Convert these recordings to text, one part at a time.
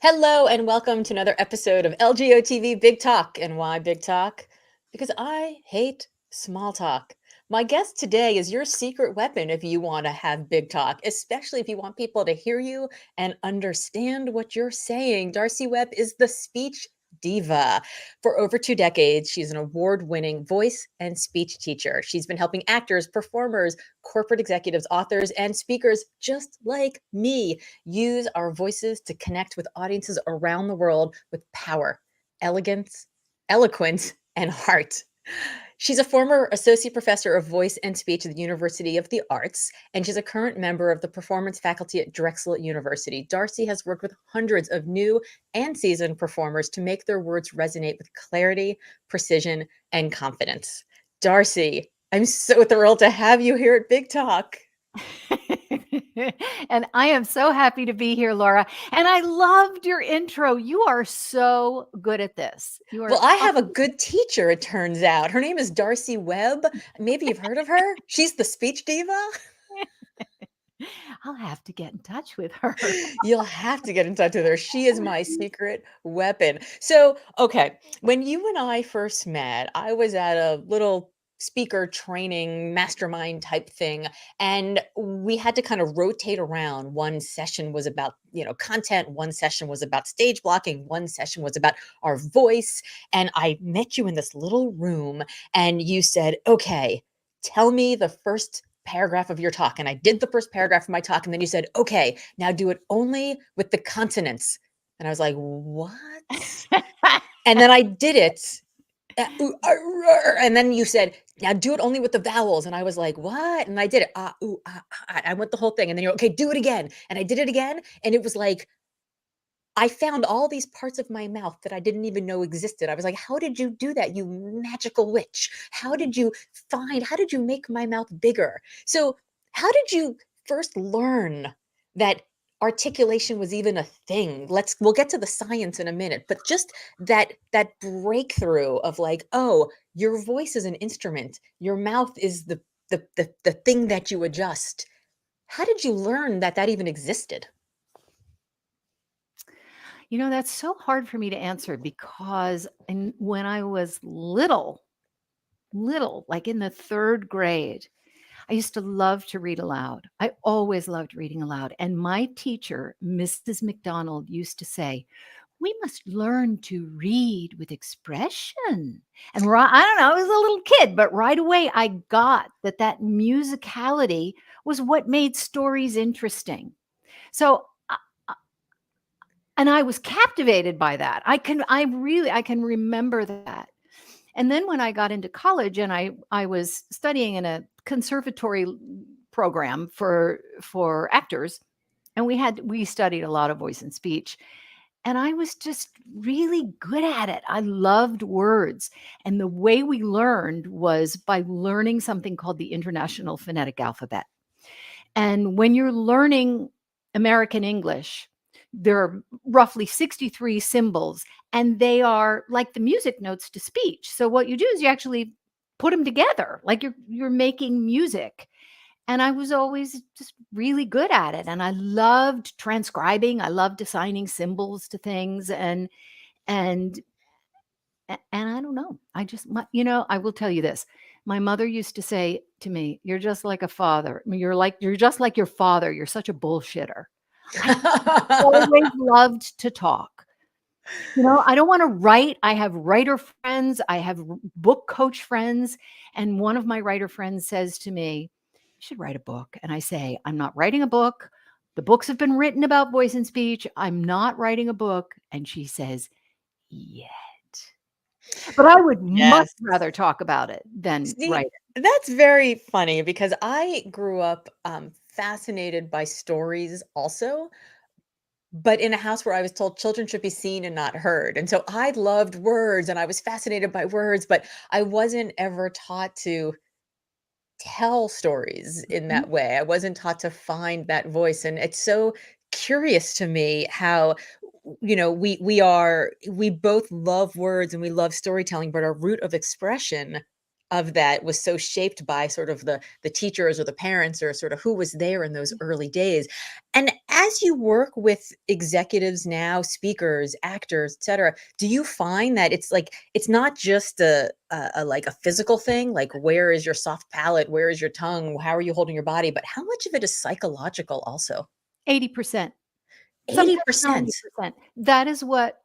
Hello and welcome to another episode of LGOtv Big Talk. And why Big Talk? Because I hate small talk. My guest today is your secret weapon if you want to have big talk, especially if you want people to hear you and understand what you're saying. D'Arcy Webb is the speech diva. For over 2 decades, she's an award-winning voice and speech teacher. She's been helping actors, performers, corporate executives, authors, and speakers just like me use our voices to connect with audiences around the world with power, elegance, eloquence, and heart. She's a former associate professor of voice and speech at the University of the Arts, and she's a current member of the performance faculty at Drexel University. D'Arcy has worked with hundreds of new and seasoned performers to make their words resonate with clarity, precision, and confidence. D'Arcy, I'm so thrilled to have you here at Big Talk. And I am so happy to be here, Laura. And I loved your intro. You are so good at this. You are. Well, I have a good teacher, it turns out. Her name is D'Arcy Webb. Maybe you've heard of her. She's the speech diva. I'll have to get in touch with her. You'll have to get in touch with her. She is my secret weapon. So, okay, when you and I first met, I was at a little speaker training mastermind type thing, and we had to kind of rotate around. One session was about, content, one session was about stage blocking, one session was about our voice, and I met you in this little room and you said, "Okay, tell me the first paragraph of your talk." And I did the first paragraph of my talk. And then you said, "Okay, now do it only with the consonants." And I was like, "What?" And then I did it. And then you said, "Now do it only with the vowels." And I was like, "What?" And I did it. Ah, ooh, ah, ah. I went the whole thing. And then you're, "Okay, do it again." And I did it again. And it was like, I found all these parts of my mouth that I didn't even know existed. I was like, "How did you do that, you magical witch? How did you make my mouth bigger?" So, how did you first learn that articulation was even a thing? We'll get to the science in a minute, but just that breakthrough of like, "Oh, your voice is an instrument. Your mouth is the thing that you adjust." How did you learn that even existed? That's so hard for me to answer because when I was little, like in the third grade, I used to love to read aloud. I always loved reading aloud. And my teacher, Mrs. McDonald, used to say, "We must learn to read with expression." And I don't know, I was a little kid, but right away I got that musicality was what made stories interesting. So, and I was captivated by that. I can remember that. And then when I got into college and I was studying in a conservatory program for actors, and we studied a lot of voice and speech, and I was just really good at it. I loved words. And the way we learned was by learning something called the International Phonetic Alphabet. And when you're learning American English, there are roughly 63 symbols, and they are like the music notes to speech. So what you do is you actually put them together, like you're making music. And I was always just really good at it. And I loved transcribing. I loved assigning symbols to things. And I don't know. I will tell you this. My mother used to say to me, "You're just like a father. I mean, you're just like your father. You're such a bullshitter." I always loved to talk. I don't want to write. I have writer friends. I have book coach friends. And one of my writer friends says to me, "You should write a book." And I say, "I'm not writing a book. The books have been written about voice and speech. I'm not writing a book." And she says, "Yet." But I would much Yes. rather talk about it than See, write it. that's very funny because I grew up fascinated by stories also, but in a house where I was told children should be seen and not heard. And so I loved words and I was fascinated by words, but I wasn't ever taught to tell stories in Mhm. that way. I wasn't taught to find that voice. And it's so curious to me how we both love words and we love storytelling, but our root of expression of that was so shaped by sort of the teachers or the parents or sort of who was there in those early days. And as you work with executives now, speakers, actors, etc., do you find that it's like it's not just like a physical thing, like where is your soft palate, where is your tongue, how are you holding your body, but how much of it is psychological also? 80%, sometimes 80%. 90%. That is what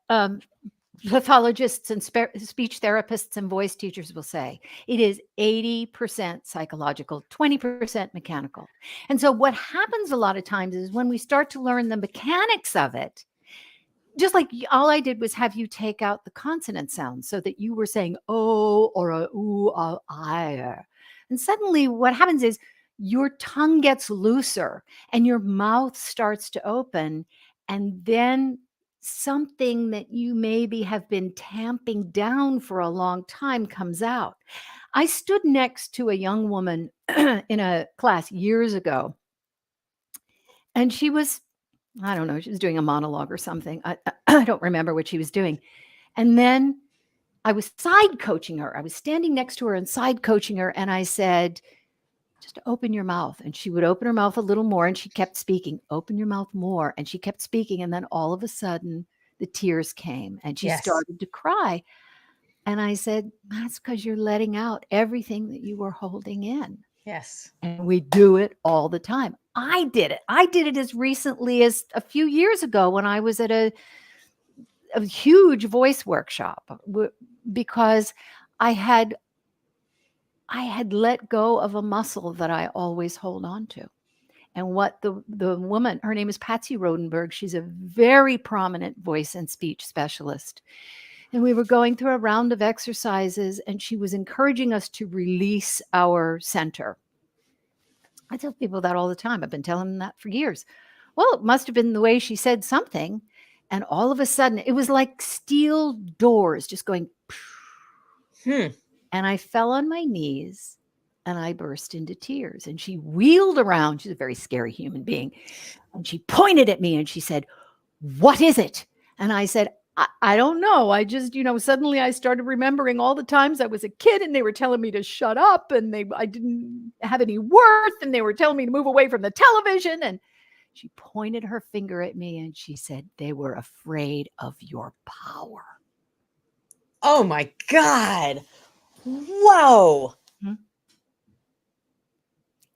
pathologists and speech therapists and voice teachers will say. It is 80% psychological, 20% mechanical. And so what happens a lot of times is when we start to learn the mechanics of it, just like all I did was have you take out the consonant sounds so that you were saying oh or a ooh or I. And suddenly what happens is your tongue gets looser and your mouth starts to open, and then something that you maybe have been tamping down for a long time comes out. I stood next to a young woman in a class years ago, and she was, I don't know, she was doing a monologue or something. I don't remember what she was doing. And then I was side coaching her. I was standing next to her and side coaching her. And I said, just open your mouth. And she would open her mouth a little more. And she kept speaking, open your mouth more. And she kept speaking. And then all of a sudden, the tears came and she Yes. started to cry. And I said, that's because you're letting out everything that you were holding in. Yes. And we do it all the time. I did it. I did it as recently as a few years ago when I was at a huge voice workshop because I had let go of a muscle that I always hold on to. And what the woman, her name is Patsy Rodenberg. She's a very prominent voice and speech specialist. And we were going through a round of exercises, and she was encouraging us to release our center. I tell people that all the time. I've been telling them that for years. Well, it must have been the way she said something. And all of a sudden, it was like steel doors just going. Hmm. And I fell on my knees and I burst into tears. And she wheeled around. She's a very scary human being. And she pointed at me and she said, what is it? And I said, I don't know. I just, suddenly I started remembering all the times I was a kid and they were telling me to shut up and I didn't have any worth and they were telling me to move away from the television. And she pointed her finger at me and she said, they were afraid of your power. Oh my God. Whoa. Mm-hmm.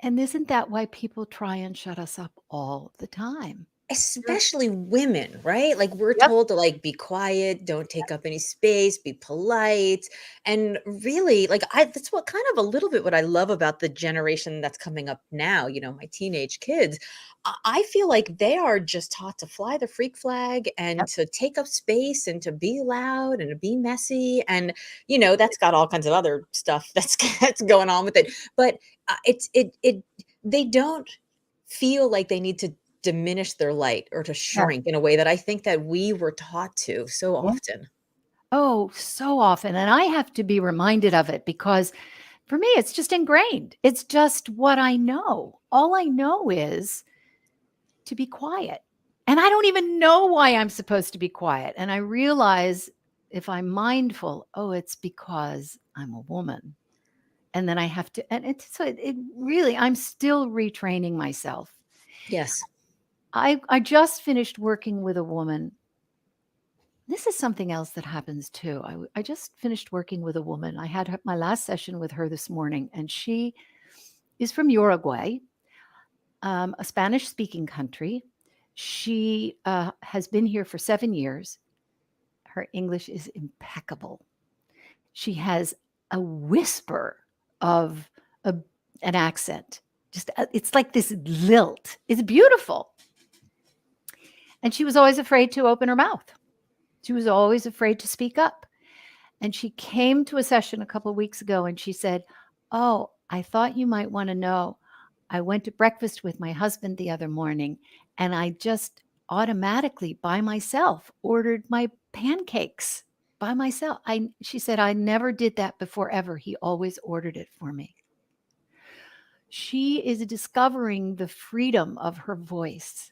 And isn't that why people try and shut us up all the time? Especially women, right? Like we're Yep. told to like be quiet, don't take up any space, be polite. And really, like that's what kind of a little bit what I love about the generation that's coming up now, my teenage kids. I feel like they are just taught to fly the freak flag and Yep. to take up space and to be loud and to be messy. And that's got all kinds of other stuff that's going on with it. But they don't feel like they need to diminish their light or to Yeah. shrink in a way that I think that we were taught to so Yeah. often. Oh, so often. And I have to be reminded of it because for me, it's just ingrained. It's just what I know. All I know is to be quiet. And I don't even know why I'm supposed to be quiet. And I realize if I'm mindful, oh, it's because I'm a woman. And then I have to, and it really, I'm still retraining myself. Yes. I just finished working with a woman. This is something else that happens too. I just finished working with a woman. I had my last session with her this morning, and she is from Uruguay, a Spanish speaking country. She has been here for 7 years. Her English is impeccable. She has a whisper of an accent. Just it's like this lilt. It's beautiful. And she was always afraid to open her mouth. She was always afraid to speak up. And she came to a session a couple of weeks ago and she said, oh, I thought you might want to know. I went to breakfast with my husband the other morning and I just automatically by myself ordered my pancakes by myself. She said, I never did that before ever. He always ordered it for me. She is discovering the freedom of her voice.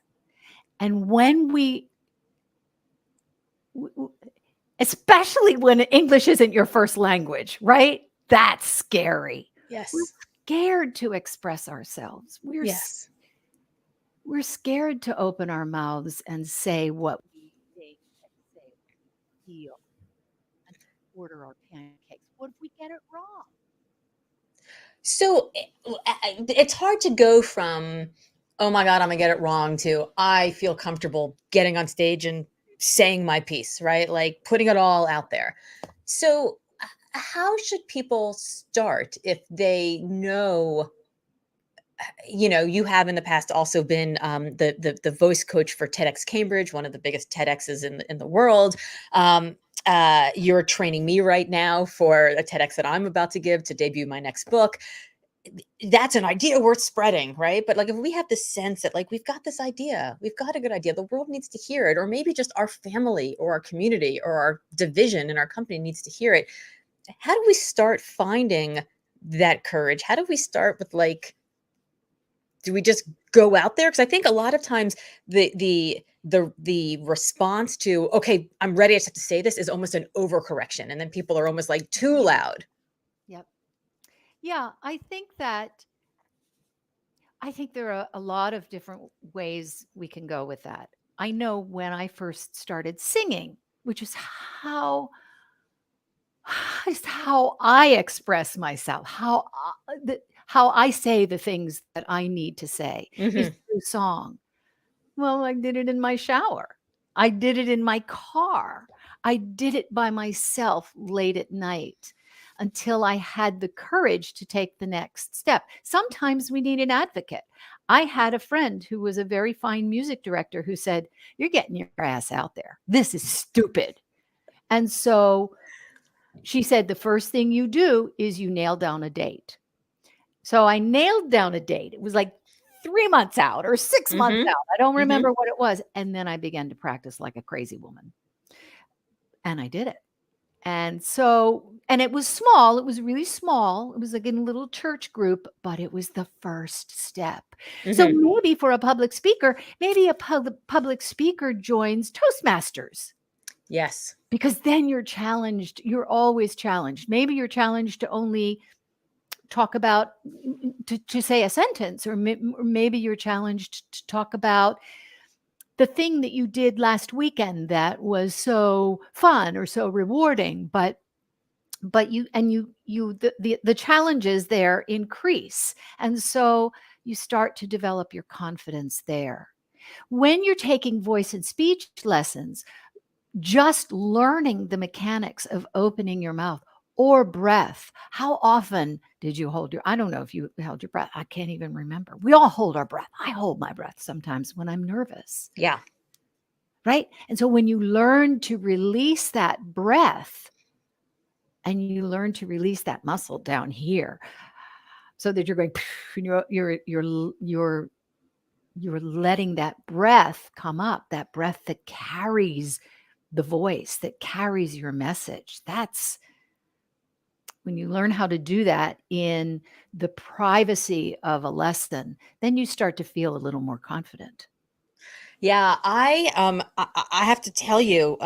And when especially when English isn't your first language, right? That's scary. Yes. We're scared to express ourselves. Yes. we're scared to open our mouths and say what we think and say what we feel and order our pancakes. What if we get it wrong? So it's hard to go from, oh my God, I'm gonna get it wrong, to I feel comfortable getting on stage and saying my piece, right? Like putting it all out there. So, how should people start if they know? You have in the past also been the voice coach for TEDxCambridge, one of the biggest TEDx's in the world. Um, you're training me right now for a TEDx that I'm about to give to debut my next book. That's an idea worth spreading, right? But like if we have this sense that like we've got this idea, we've got a good idea, the world needs to hear it, or maybe just our family or our community or our division in our company needs to hear it. How do we start finding that courage? How do we start with like, do we just go out there? Because I think a lot of times the response to, okay, I'm ready, I just have to say this, is almost an overcorrection, and then people are almost like too Yep. loud. Yep. Yeah, I think there are a lot of different ways we can go with that. I know when I first started singing, which is how I express myself, how I say the things that I need to say is Hmm. through song. Well, I did it in my shower. I did it in my car. I did it by myself late at night until I had the courage to take the next step. Sometimes we need an advocate. I had a friend who was a very fine music director who said, "You're getting your ass out there. This is stupid." And so she said, "The first thing you do is you nail down a date." So I nailed down a date. It was like 3 months out or 6 months Hmm. out. I don't Hmm. remember what it was. And then I began to practice like a crazy woman. And I did it. And it was small. It was really small. It was like in a little church group, but it was the first step. So Hmm. maybe for a public speaker, maybe a public speaker joins Toastmasters, Yes. because then you're challenged. You're always challenged. Maybe you're challenged to only talk about, to say a sentence, or maybe you're challenged to talk about the thing that you did last weekend that was so fun or so rewarding, but the challenges there increase, and so you start to develop your confidence there. When you're taking voice and speech lessons, just learning the mechanics of opening your mouth or breath. How often did you hold your, I don't know if you held your breath. I can't even remember. We all hold our breath. I hold my breath sometimes when I'm nervous, Yeah. right? And so when you learn to release that breath and you learn to release that muscle down here so that you're going, and you're letting that breath come up, that breath that carries the voice, that carries your message. That's when you learn how to do that in the privacy of a lesson, then you start to feel a little more confident. Yeah, I have to tell you,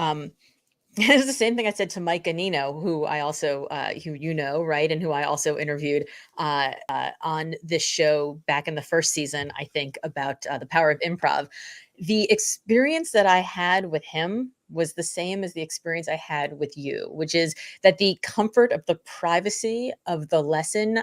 it's the same thing I said to Mike Anino, who I also who right, and who I also interviewed on this show back in the first season, I think, about the power of improv. The experience that I had with him was the same as the experience I had with you, which is that the comfort of the privacy of the lesson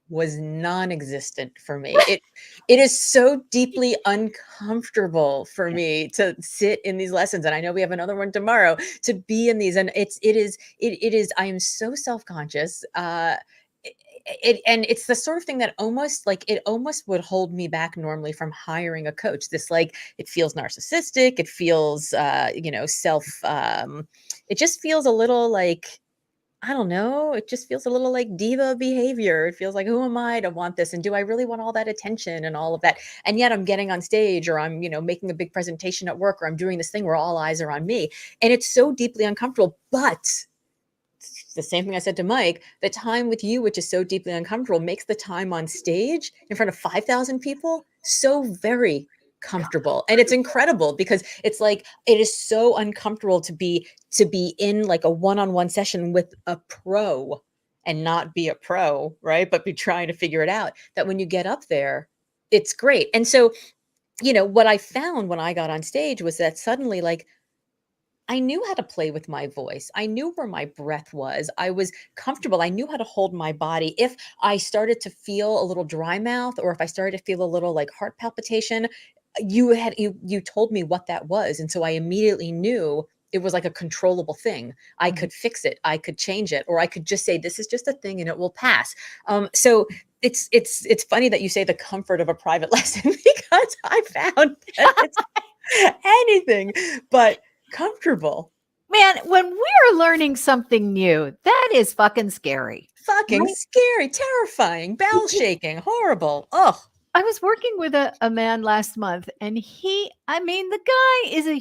was non-existent for me. It is so deeply uncomfortable for Yeah. me to sit in these lessons, and I know we have another one tomorrow, to be in these, and it is I am so self-conscious. And it's the sort of thing that it almost would hold me back normally from hiring a coach. This, like, it feels narcissistic, it feels self it just feels a little like, I don't know, it just feels a little like diva behavior. It feels like, who am I to want this? And do I really want all that attention and all of that? And yet I'm getting on stage, or I'm, making a big presentation at work, or I'm doing this thing where all eyes are on me. And it's so deeply uncomfortable. But it's the same thing I said to Mike, the time with you, which is so deeply uncomfortable, makes the time on stage in front of 5,000 people so very comfortable. And it's incredible, because it's like, it is so uncomfortable to be in like a one-on-one session with a pro and not be a pro, right? But be trying to figure it out, that when you get up there, it's great. And so what I found when I got on stage was that suddenly, like, I knew how to play with my voice. I knew where my breath was. I was comfortable. I knew how to hold my body. If I started to feel a little dry mouth, or if I started to feel a little like heart palpitation, you told me what that was. And so I immediately knew it was like a controllable thing. I Mhm. could fix it. I could change it, or I could just say, this is just a thing and it will pass. So it's funny that you say the comfort of a private lesson, because I found that it's anything but comfortable. Man, when we're learning something new, that is fucking scary, Fucking right? scary, terrifying, bowel shaking, horrible. Oh, I was working with a man last month, and I mean, the guy is a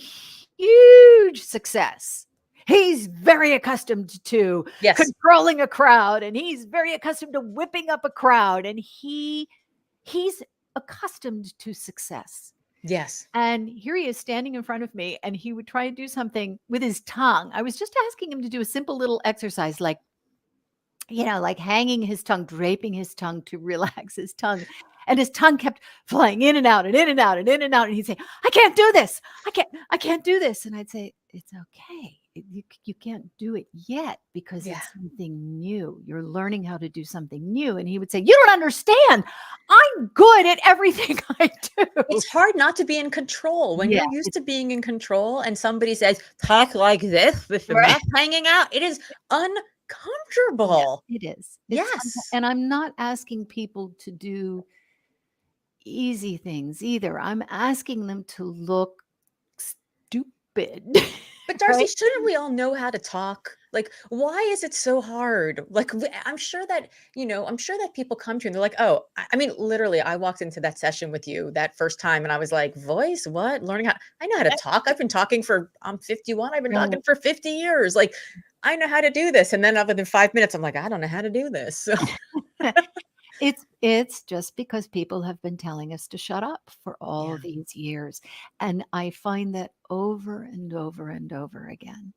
huge success. He's very accustomed to yes, controlling a crowd, and he's very accustomed to whipping up a crowd, and he's accustomed to success. yes. And here he is standing in front of me, and he would try and do something with his tongue. I was just asking him to do a simple little exercise, like, like hanging his tongue, draping his tongue to relax his tongue. And his tongue kept flying in and out and in and out and in and out. And he'd say, I can't do this. I can't do this. And I'd say, it's okay. You can't do it yet because Yeah. it's something new. You're learning how to do something new. And he would say, you don't understand. I'm good at everything I do. It's hard not to be in control when Yeah. you're used to being in control and somebody says, talk like this with your Right. mouth hanging out. It is Yeah, uncomfortable. it is. Yes. And I'm not asking people to do easy things either. I'm asking them to look stupid, But D'Arcy, right? shouldn't we all know how to talk? Like, why is it so hard? Like, I'm sure that, I'm sure that people come to you and they're like, oh, I mean, literally, I walked into that session with you that first time and I was like, voice, what? Learning how, I know how to talk. I've been talking I'm 51. I've been Right. talking for 50 years. Like, I know how to do this. And then within 5 minutes, I'm like, I don't know how to do this. So, It's just because people have been telling us to shut up for all yeah. of these years. And I find that over and over and over again.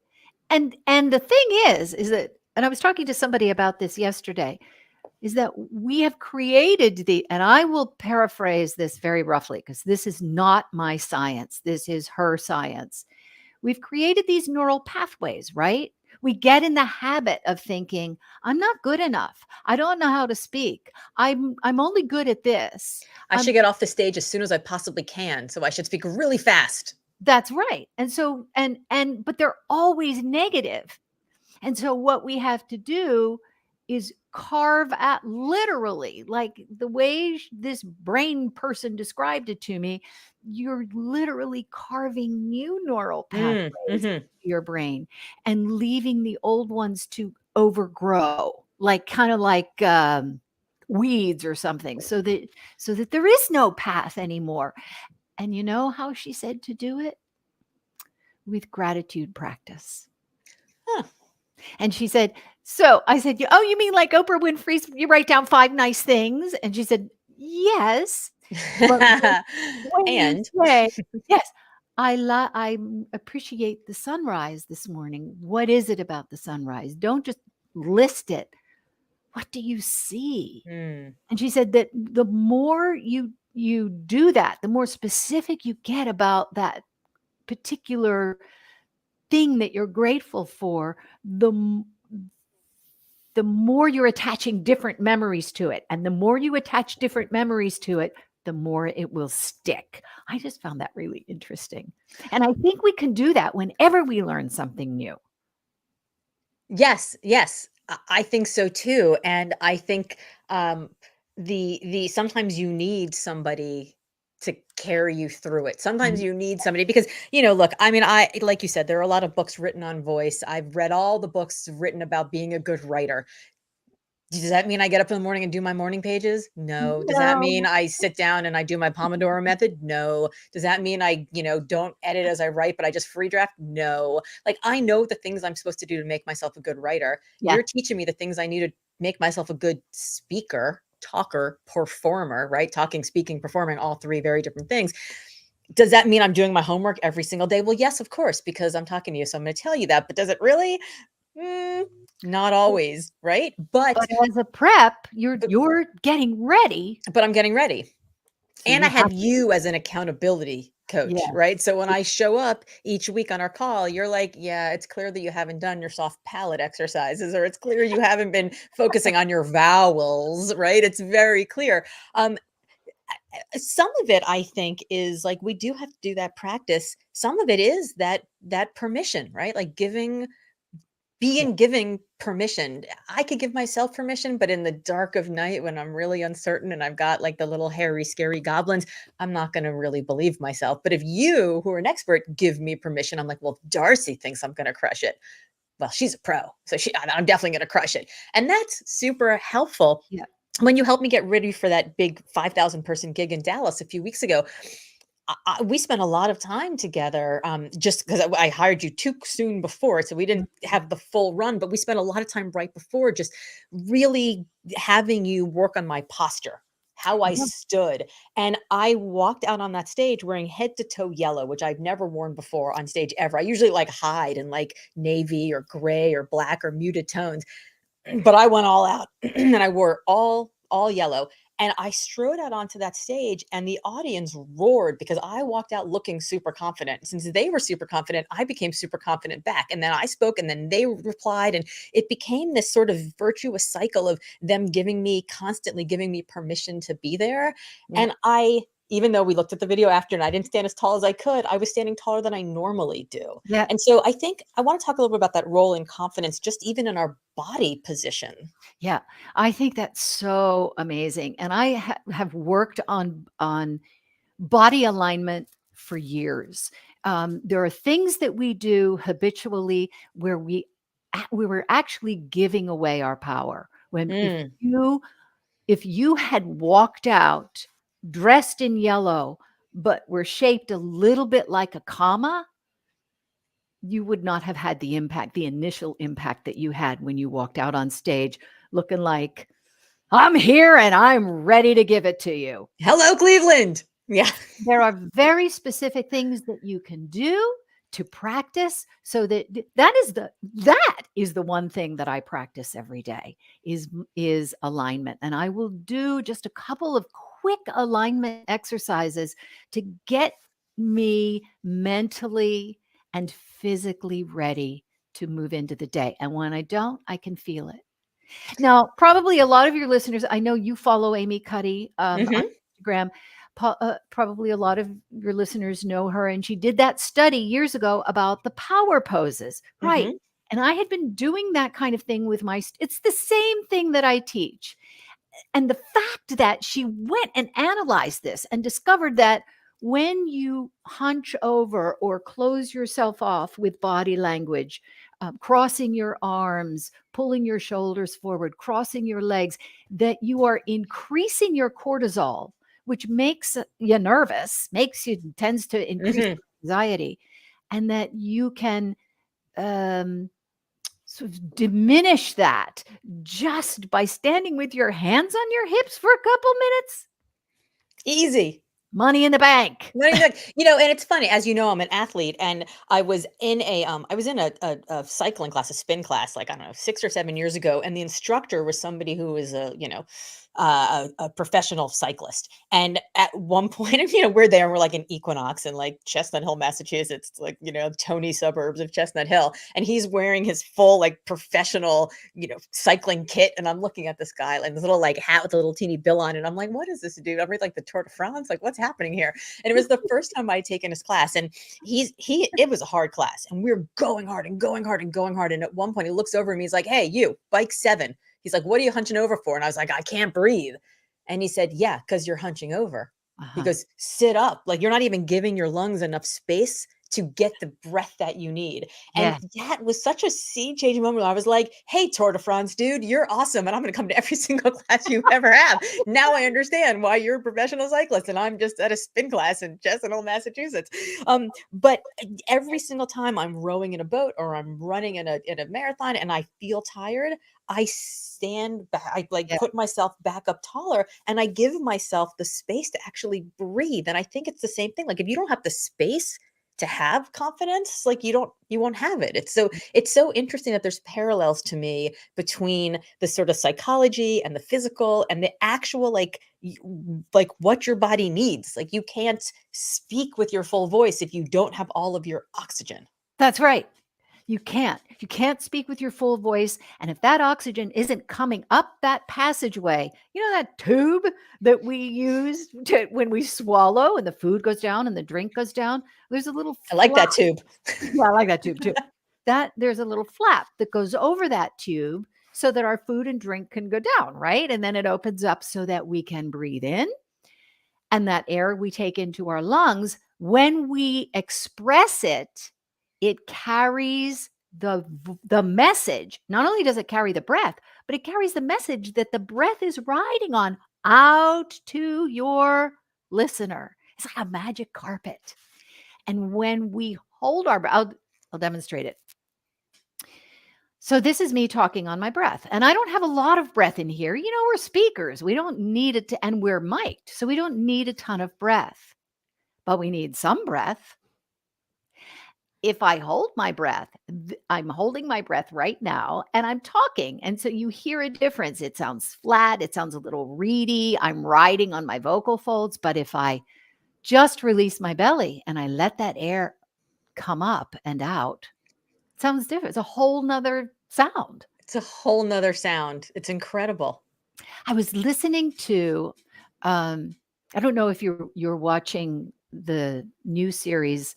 And the thing is that, and I was talking to somebody about this yesterday, is that we have created and I will paraphrase this very roughly because this is not my science. This is her science. We've created these neural pathways, right? We get in the habit of thinking, I'm not good enough. I don't know how to speak. I'm only good at this. I should get off the stage as soon as I possibly can. So I should speak really fast. That's right. And so but they're always negative. And so what we have to do is carve out, literally, like the way this brain person described it to me, you're literally carving new neural Mm, pathways hmm. into your brain and leaving the old ones to overgrow, like kind of like weeds or something, so that there is no path anymore. And you know how she said to do it? With gratitude practice. Huh. And she said, so I said, oh, you mean like Oprah Winfrey's, you write down 5 nice things? And she said, yes. But when you And say, yes, I appreciate the sunrise this morning. What is it about the sunrise? Don't just list it. What do you see? mm, And she said that the more you do that, the more specific you get about that particular thing that you're grateful for, the more you're attaching different memories to it. And the more you attach different memories to it, the more it will stick. I just found that really interesting. And I think we can do that whenever we learn something new. yes, yes, I think so too. And I think the sometimes you need somebody to carry you through it. Sometimes Mhm. you need somebody because, look, I mean, I like you said, there are a lot of books written on voice. I've read all the books written about being a good writer. Does that mean I get up in the morning and do my morning pages? No. Does that mean No. I sit down and I do my Pomodoro method? No. Does that mean I, don't edit as I write, but I just free draft? No. Like I know the things I'm supposed to do to make myself a good writer. Yeah. You're teaching me the things I need to make myself a good speaker, talker, performer, right? Talking, speaking, performing, all three very different things. Does that mean I'm doing my homework every single day? Well, yes, of course, because I'm talking to you. So I'm going to tell you that. But does it really? Mm, not always, right? But as a prep, you're But you're getting ready. but I'm getting ready. So And I you have have you as an accountability yeah, coach, right? So when I show up each week on our call, you're like, yeah, it's clear that you haven't done your soft palate exercises, or it's clear you haven't been focusing on your vowels, right? It's very clear. Um, some of it I think is like we do have to do that practice. Some of it is that permission, right? Like yeah, giving permission. I could give myself permission, but in the dark of night when I'm really uncertain and I've got like the little hairy, scary goblins, I'm not going to really believe myself. But if you, who are an expert, give me permission, I'm like, well, if D'Arcy thinks I'm going to crush it, well, she's a pro. So I'm definitely going to crush it. And that's super helpful. yeah. When you helped me get ready for that big 5,000 person gig in Dallas a few weeks ago, we spent a lot of time together, just because I hired you too soon before, so we Mhm. didn't have the full run, but we spent a lot of time right before just really having you work on my posture, how I Yeah, stood. And I walked out on that stage wearing head to toe yellow, which I've never worn before on stage ever. I usually like hide in like navy or gray or black or muted tones. But I went all out and I wore all yellow, and I strode out onto that stage and the audience roared because I walked out looking super confident. Since they were super confident, I became super confident back. And then I spoke and then they replied, and it became this sort of virtuous cycle of them constantly giving me permission to be there. yeah, And even though we looked at the video after and I didn't stand as tall as I could, I was standing taller than I normally do. yeah. And so I think I want to talk a little bit about that role in confidence, just even in our body position. Yeah, I think that's so amazing, and I have worked on body alignment for years. There are things that we do habitually where we were actually giving away our power. When Mm, if you had walked out dressed in yellow, but were shaped a little bit like a comma, you would not have had the impact, the initial impact that you had when you walked out on stage looking like I'm here and I'm ready to give it to you. hello, Cleveland. Yeah. There are very specific things that you can do to practice so that that is the one thing that I practice every day is alignment. And I will do just a couple of quick alignment exercises to get me mentally and physically ready to move into the day. And when I don't, I can feel it. Now, probably a lot of your listeners, I know you follow Amy Cuddy on Mhm, Instagram. Probably a lot of your listeners know her, and she did that study years ago about the power poses, right? mhm. And I had been doing that kind of thing with it's the same thing that I teach. And the fact that she went and analyzed this and discovered that when you hunch over or close yourself off with body language, crossing your arms, pulling your shoulders forward, crossing your legs, that you are increasing your cortisol, which makes you nervous, tends to increase Mhm. anxiety, and that you can um, sort of diminish that just by standing with your hands on your hips for a couple minutes. Easy. Money in the bank. What do you think? And it's funny, as you know, I'm an athlete, and I was in a cycling class, a spin class, like I don't know, 6 or 7 years ago, and the instructor was somebody who was a professional cyclist. And at one point, we're there, and we're like in Equinox in like Chestnut Hill, Massachusetts, like Tony suburbs of Chestnut Hill, and he's wearing his full like professional cycling kit, and I'm looking at this guy like this little like hat with a little teeny bill on it. I'm like, what is this dude? I'm reading like the Tour de France, like what's happening here? And it was the first time I'd taken his class, and it was a hard class, and we were going hard and going hard and going hard. And at one point, he looks over at me, he's like, "Hey, you, bike 7." He's like, "What are you hunching over for?" And I was like, "I can't breathe." And he said, "Yeah, because you're hunching over." He Uh-huh. goes, "Sit up. Like you're not even giving your lungs enough space to get the breath that you need." And Yeah. that was such a sea changing moment where I was like, "Hey, Tour de France, dude, you're awesome. And I'm going to come to every single class you ever have. Now I understand why you're a professional cyclist and I'm just at a spin class in Chestnut Hill, Massachusetts." But every single time I'm rowing in a boat or I'm running in a marathon and I feel tired, I stand back, I like Yeah. put myself back up taller and I give myself the space to actually breathe. And I think it's the same thing. Like if you don't have the space to have confidence, like you won't have it. It's so interesting that there's parallels to me between the sort of psychology and the physical and the actual like what your body needs. Like you can't speak with your full voice if you don't have all of your oxygen. That's right. You can't. You can't speak with your full voice. And if that oxygen isn't coming up that passageway, you know, that tube that we use when we swallow and the food goes down and the drink goes down, there's a little I like that flap. tube. Yeah, I like that tube too. That there's a little flap that goes over that tube so that our food and drink can go down, right? And then it opens up so that we can breathe in. And that air we take into our lungs, when we express it, it carries the message. Not only does it carry the breath, but it carries the message that the breath is riding on out to your listener. It's like a magic carpet. And when we hold our breath, I'll demonstrate it. So this is me talking on my breath, and I don't have a lot of breath in here. You know, we're speakers. We don't need it to, and we're mic'd, so we don't need a ton of breath, but we need some breath. If I hold my breath, I'm holding my breath right now and I'm talking. And so you hear a difference. It sounds flat. It sounds a little reedy. I'm riding on my vocal folds. But if I just release my belly and I let that air come up and out, it sounds different. It's a whole nother sound. It's a whole nother sound. It's incredible. I was listening to, I don't know if you're watching the new series,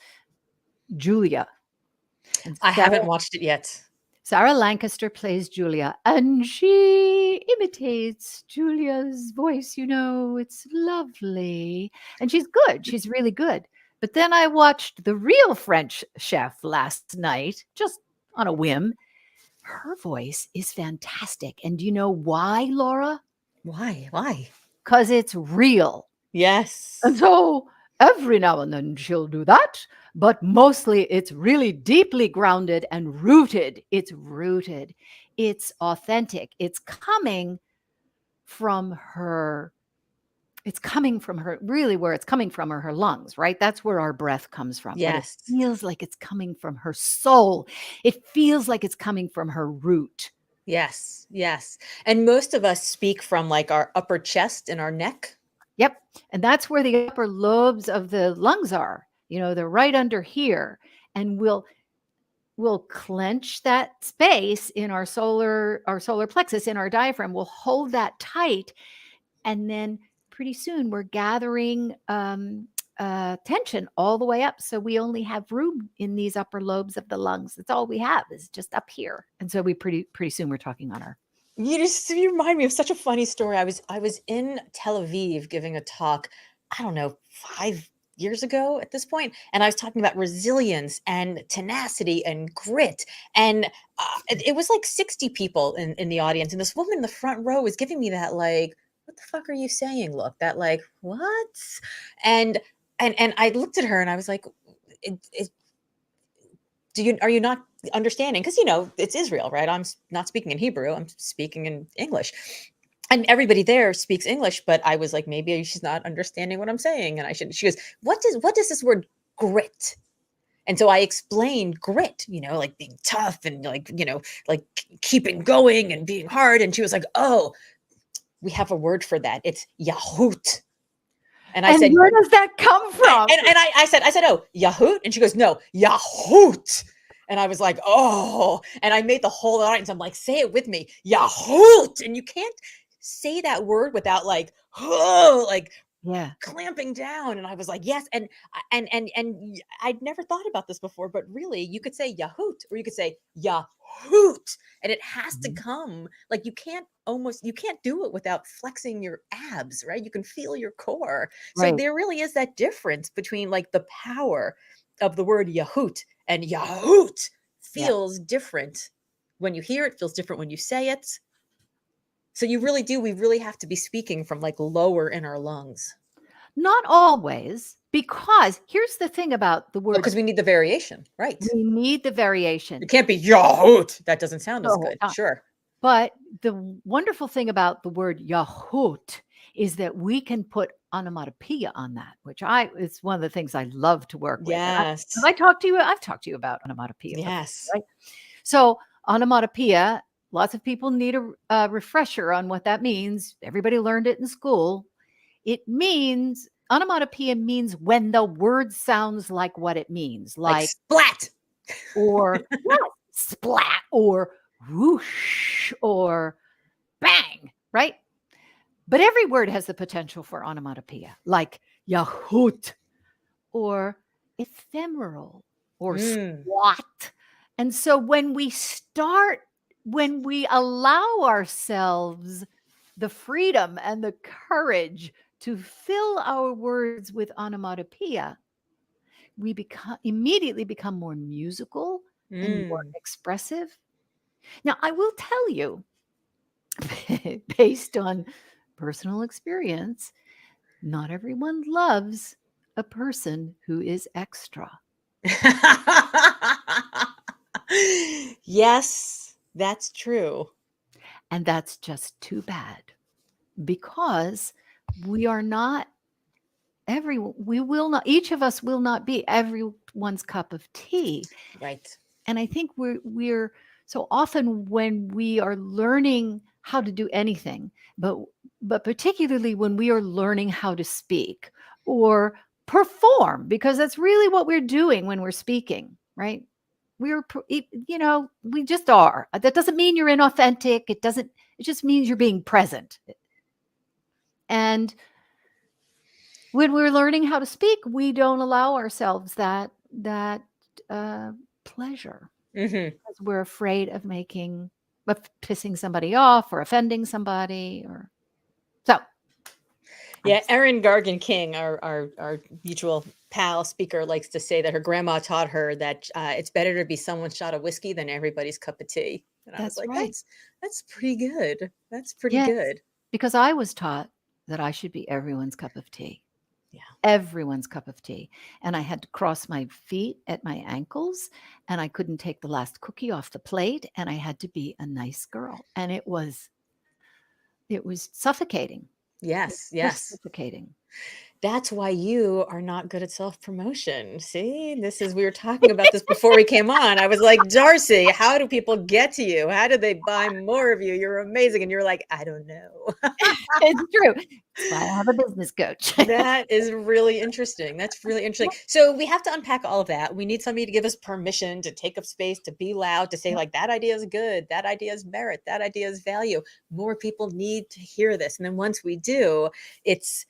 Julia. I haven't watched it yet. Sarah Lancaster plays Julia, and she imitates Julia's voice. You know, it's lovely. And she's good. She's really good. But then I watched The Real French Chef last night, just on a whim. Her voice is fantastic. And do you know why, Laura? Why? Why? Because it's real. Yes. And so every now and then she'll do that, but mostly it's really deeply grounded and rooted. It's rooted. It's authentic. It's coming from her. It's coming from her, really where it's coming from are her lungs, right? That's where our breath comes from. Yes. But it feels like it's coming from her soul. It feels like it's coming from her root. Yes. Yes. And most of us speak from like our upper chest and our neck. Yep. And that's where the upper lobes of the lungs are. You know, they're right under here. And we'll clench that space in our solar plexus, in our diaphragm. We'll hold that tight. And then pretty soon we're gathering tension all the way up. So we only have room in these upper lobes of the lungs. That's all we have is just up here. And so we pretty soon we're talking on our. You remind me of such a funny story. I was in Tel Aviv giving a talk, I don't know, 5 years ago at this point, and I was talking about resilience and tenacity and grit, and it was like 60 people in the audience, and this woman in the front row was giving me that like, what the fuck are you saying look, that like, what? And I looked at her and I was like, are you not understanding? Because, you know, it's Israel, right? I'm not speaking in Hebrew. I'm speaking in English. And everybody there speaks English, but I was like, maybe she's not understanding what I'm saying. And she goes, what does this word grit? And so I explained grit, you know, like being tough and like, you know, like keeping going and being hard. And she was like, oh, we have a word for that. It's Yahoot. And I said, where does that come from? And I said, oh, Yahoot? And she goes, no, Yahoot. And I was like, oh, and I made the whole audience, I'm like, say it with me, Yahoot. And you can't say that word without like, oh, like clamping down. And I was like, yes. And I'd never thought about this before, but really you could say Yahoot or you could say Yahoot. And it has to come, like you can't do it without flexing your abs, right? You can feel your core. So there really is that difference between like the power of the word Yahoot and Yahoot feels different when you hear it, feels different when you say it. So we really have to be speaking from like lower in our lungs. Not always, because here's the thing about the word. Because we need the variation, right? We need the variation. It can't be Yahoot. That doesn't sound as good. Sure. But the wonderful thing about the word Yahoot is that we can put onomatopoeia on that, which it's one of the things I love to work with. And Yes. I've talked to you about onomatopoeia before, Yes. right? So onomatopoeia, lots of people need a refresher on what that means. Everybody learned it in school. Onomatopoeia means when the word sounds like what it means, Like like, splat. or yes, splat, or whoosh, or bang, right? But every word has the potential for onomatopoeia, like Yahoot, or ephemeral, or squat. And so when we allow ourselves the freedom and the courage to fill our words with onomatopoeia, we immediately become more musical and more expressive. Now, I will tell you, based on personal experience, not everyone loves a person who is extra. Yes, that's true. And that's just too bad, because we are not each of us will not be everyone's cup of tea. Right. And I think we're so often, when we are learning how to do anything, but particularly when we are learning how to speak or perform, because that's really what we're doing when we're speaking, right? We just are. That doesn't mean you're inauthentic. It just means you're being present. And when we're learning how to speak, we don't allow ourselves that pleasure, because we're afraid of pissing somebody off or offending somebody, or so. Yeah, Erin Gargan King, our mutual pal speaker, likes to say that her grandma taught her that it's better to be someone's shot of whiskey than everybody's cup of tea. And I was like, right. that's pretty good. That's pretty Yes, good. because I was taught that I should be everyone's cup of tea. Yeah. Everyone's cup of tea. And I had to cross my feet at my ankles, and I couldn't take the last cookie off the plate, and I had to be a nice girl. And it was suffocating. Yes, It was just yes. suffocating. That's why you are not good at self-promotion. See, we were talking about this before we came on. I was like, D'Arcy, how do people get to you? How do they buy more of you? You're amazing. And you're like, I don't know. It's true. That's why I have a business coach. That is really interesting. That's really interesting. So we have to unpack all of that. We need somebody to give us permission to take up space, to be loud, to say, like, that idea is good, that idea is merit, that idea is value. More people need to hear this. And then once we do, it's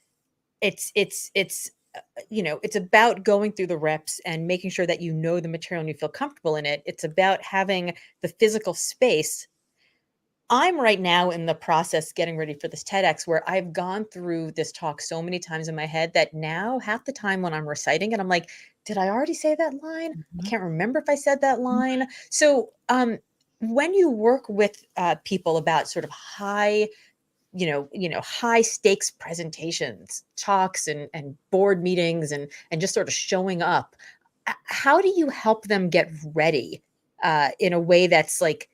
about going through the reps and making sure that you know the material and you feel comfortable in it. It's about having the physical space. I'm right now in the process getting ready for this TEDx, where I've gone through this talk so many times in my head that now half the time when I'm reciting it, I'm like, did I already say that line? I can't remember if I said that line. So when you work with people about sort of high stakes presentations, talks and board meetings and just sort of showing up, how do you help them get ready in a way that's like,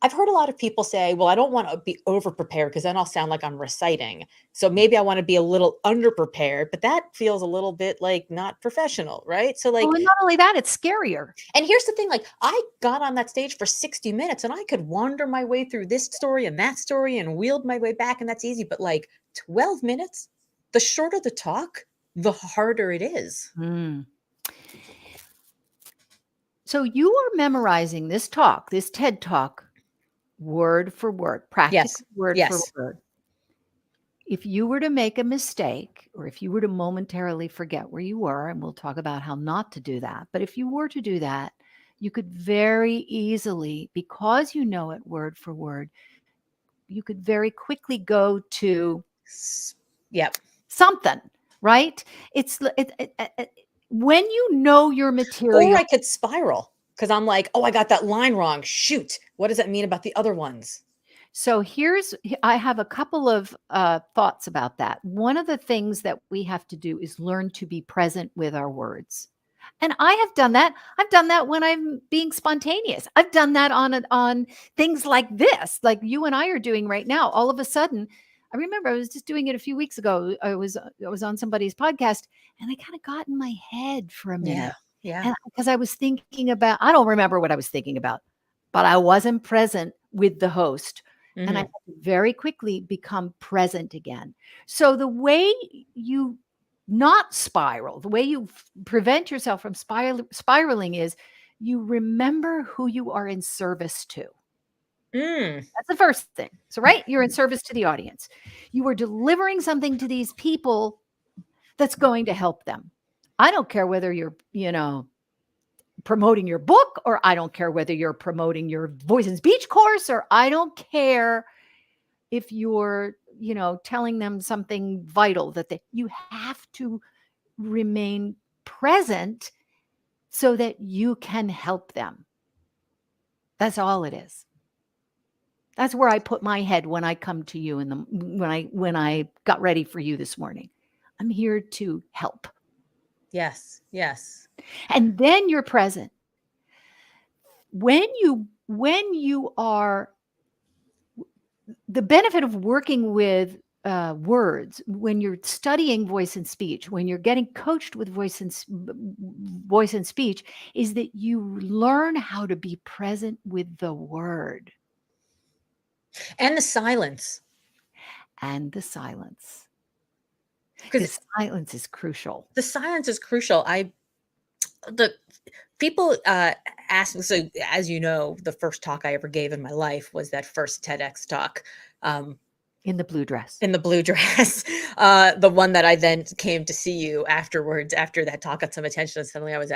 I've heard a lot of people say, well, I don't want to be over prepared because then I'll sound like I'm reciting. So maybe I want to be a little under prepared, but that feels a little bit like not professional, right? So like, and not only that, it's scarier. and here's the thing, like, I got on that stage for 60 minutes and I could wander my way through this story and that story and wield my way back, and that's easy. But like 12 minutes, the shorter the talk, the harder it is. So you are memorizing this TED Talk, word for word, practically word for word. If you were to make a mistake, or if you were to momentarily forget where you were, and we'll talk about how not to do that, but if you were to do that, you could very easily, because you know it word for word, you could very quickly go to something, right? It's when you know your material. Or I could spiral because I'm like, oh, I got that line wrong. Shoot. What does that mean about the other ones? So I have a couple of thoughts about that. One of the things that we have to do is learn to be present with our words. And I have done that. I've done that when I'm being spontaneous. I've done that on things like this, like you and I are doing right now. All of a sudden, I remember I was just doing it a few weeks ago. I was on somebody's podcast, and I kind of got in my head for a Yeah. minute. Yeah. And because I was thinking about, I don't remember what I was thinking about, but I wasn't present with the host. And I Mhm. had to very quickly become present again. So the way you not spiral, the way you prevent yourself from spiraling is you remember who you are in service to. Mm. That's the first thing. So, right, you're in service to the audience. You are delivering something to these people that's going to help them. I don't care whether you're, promoting your book, or I don't care whether you're promoting your voice and speech course, or I don't care if you're, telling them something vital that you have to remain present so that you can help them. That's all it is. That's where I put my head when I come to you when I got ready for you this morning. I'm here to help. Yes. Yes. And then you're present. When you are, the benefit of working with words, when you're studying voice and speech, when you're getting coached with voice and speech, is that you learn how to be present with the word And the silence. and the silence, Because because silence is crucial. the silence is crucial. The people ask me, so as you know, the first talk I ever gave in my life was that first TEDx talk. In the blue dress. In the blue dress, the one that I then came to see you afterwards, after that talk got some attention, and suddenly I was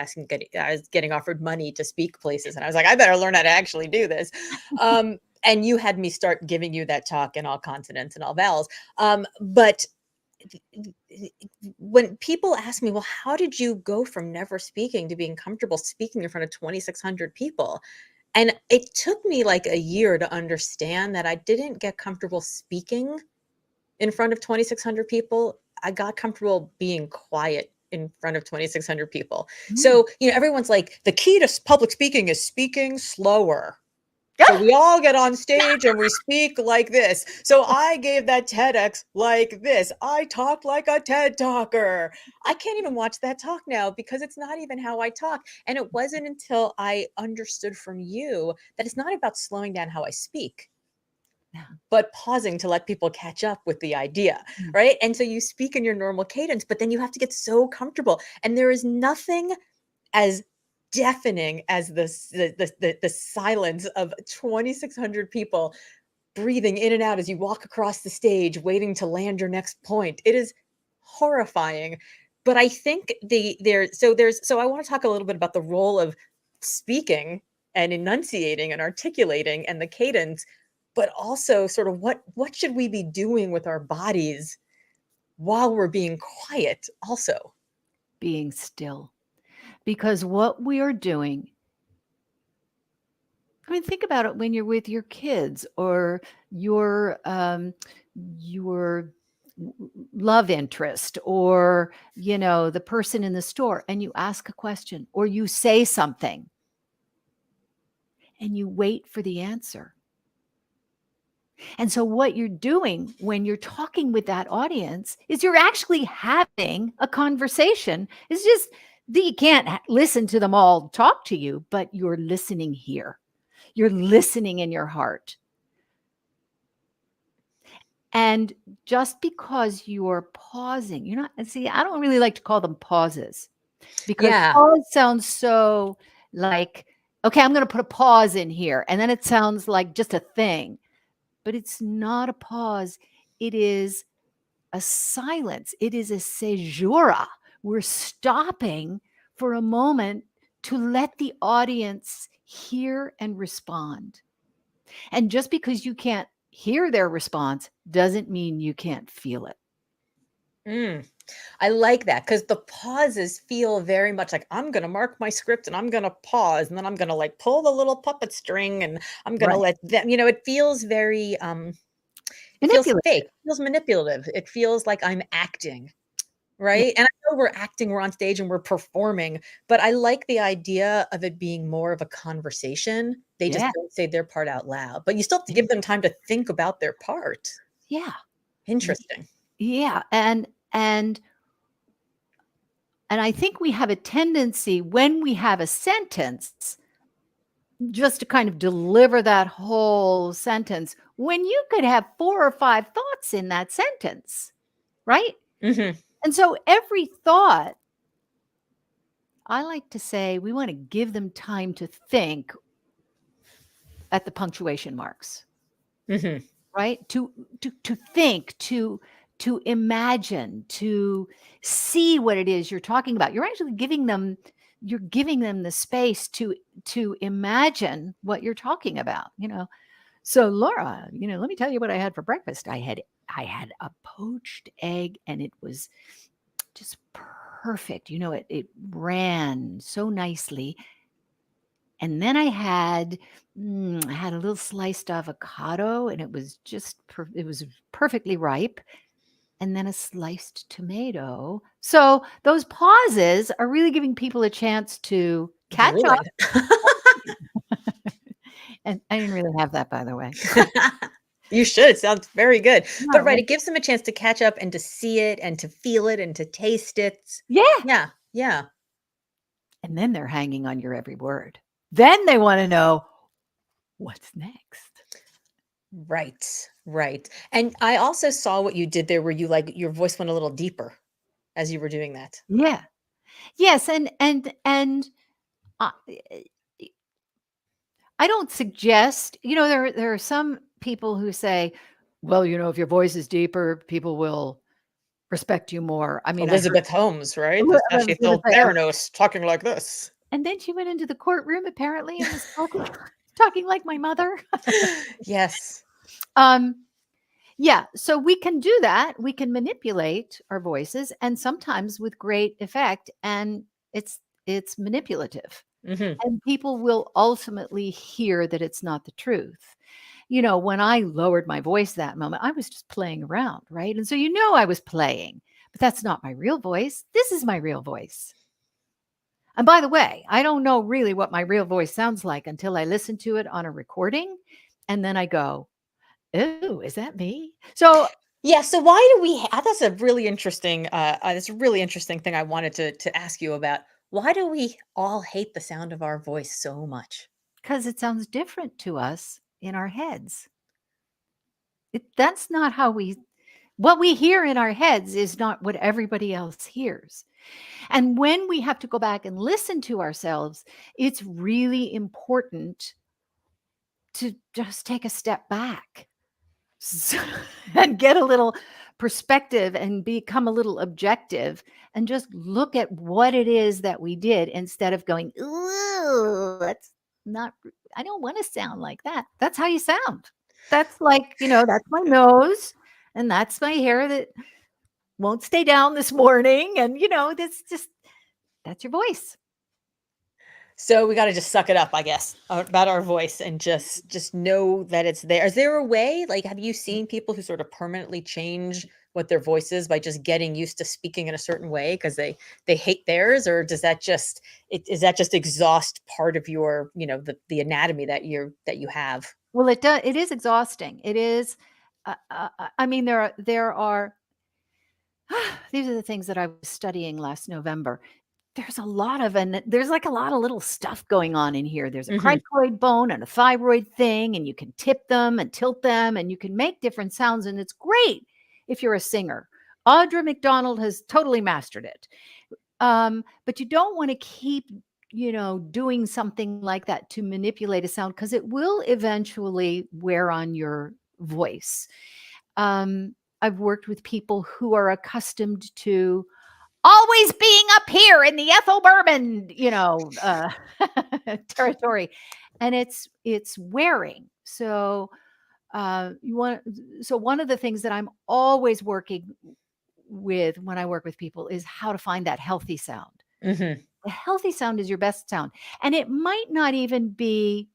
getting offered money to speak places, and I was like, I better learn how to actually do this. And you had me start giving you that talk in all consonants and all vowels. But when people ask me, well, how did you go from never speaking to being comfortable speaking in front of 2,600 people? And it took me like a year to understand that I didn't get comfortable speaking in front of 2,600 people. I got comfortable being quiet in front of 2,600 people. Mm. So, everyone's like, the key to public speaking is speaking slower. So Yeah. we all get on stage and we speak like this. So I gave that TEDx like this. I talked like a TED talker. I can't even watch that talk now because it's not even how I talk. And it wasn't until I understood from you that it's not about slowing down how I speak, Yeah. but pausing to let people catch up with the idea, Mm. right? And so you speak in your normal cadence, but then you have to get so comfortable. And there is nothing as deafening as the silence of 2,600 people breathing in and out as you walk across the stage, waiting to land your next point. It is horrifying. But I think so I want to talk a little bit about the role of speaking and enunciating and articulating and the cadence, but also sort of what should we be doing with our bodies while we're being quiet also. Being still. Because what we are doing, I mean, think about it when you're with your kids or your love interest, or the person in the store, and you ask a question or you say something and you wait for the answer. And so what you're doing when you're talking with that audience is you're actually having a conversation. It's just that you can't listen to them all talk to you, but you're listening here. You're listening in your heart. And just because you're pausing, you're not, see, I don't really like to call them pauses, because Yeah. pause sounds so like, okay, I'm going to put a pause in here. And then it sounds like just a thing, but it's not a pause. It is a silence. It is a caesura. We're stopping for a moment to let the audience hear and respond. And just because you can't hear their response doesn't mean you can't feel it. Mm. I like that because the pauses feel very much like I'm going to mark my script and I'm going to pause and then I'm going to like pull the little puppet string and I'm going to Right. let them, it feels very, it feels Manipulate. fake, it feels manipulative. It feels like I'm acting, Yeah. right? And I know we're acting, we're on stage and we're performing, but I like the idea of it being more of a conversation. They just Yeah. don't say their part out loud, but you still have to give them time to think about their part. Yeah. Interesting. Yeah, and I think we have a tendency when we have a sentence just to kind of deliver that whole sentence when you could have 4 or 5 thoughts in that sentence, right? Mhm. And so every thought, I like to say we want to give them time to think at the punctuation marks, Mhm. right? To think, to imagine, to see what it is you're talking about. You're giving them the space to imagine what you're talking about, you know. So Laura, let me tell you what I had for breakfast. I had a poached egg and it was just perfect. It ran so nicely. And then I had a little sliced avocado and it was it was perfectly ripe. And then a sliced tomato. So those pauses are really giving people a chance to catch up. Druid. And I didn't really have that, by the way. You should, it sounds very good. Yeah, But right, right. it gives them a chance to catch up and to see it and to feel it and to taste it. Yeah. Yeah, yeah. And then they're hanging on your every word. Then they want to know what's next. Right, right. And I also saw what you did there where you like your voice went a little deeper as you were doing that. Yeah. Yes, and I I don't suggest, there are some people who say, well, if your voice is deeper, people will respect you more. I mean, I heard Elizabeth Holmes, right? I That's how was she gonna told say, Theranos talking like this. and then she went into the courtroom apparently and was talking talking like my mother. Yes. Um, yeah, so we can do that. We can manipulate our voices and sometimes with great effect, and it's manipulative. Mhm. And people will ultimately hear that it's not the truth. When I lowered my voice that moment, I was just playing around, right? And so I was playing, but that's not my real voice. This is my real voice. And by the way, I don't know really what my real voice sounds like until I listen to it on a recording. And then I go, "Ooh, is that me?" So, Yeah, so why do we that's a really interesting, that's a really interesting thing I wanted to ask you about. Why do we all hate the sound of our voice so much? because it sounds different to us in our heads. That's not how what we hear in our heads is not what everybody else hears. And when we have to go back and listen to ourselves, it's really important to just take a step back s- and get a little perspective and become a little objective and just look at what it is that we did instead of going, "Ooh, that's not, I don't want to sound like that." That's how you sound. That's like, that's my nose and that's my hair that won't stay down this morning. And, that's your voice. So we gotta just suck it up, I guess, about our voice and just know that it's there. Is there a way? Like, have you seen people who sort of permanently change what their voice is by just getting used to speaking in a certain way because they hate theirs, or does that just is that just exhaust part of your, the anatomy that you have? Well, it is exhausting. It is, I mean, there are these are the things that I was studying last November. There's like a lot of little stuff going on in here. There's a Mhm. cricoid bone and a thyroid thing, and you can tip them and tilt them, and you can make different sounds, and it's great if you're a singer. Audra McDonald has totally mastered it. But you don't want to keep, doing something like that to manipulate a sound because it will eventually wear on your voice. I've worked with people who are accustomed to always being up here in the Ethel Bourbon, territory, and it's wearing. So you want so one of the things that I'm always working with when I work with people is how to find that healthy sound. Mhm. The healthy sound is your best sound, and it might not even be.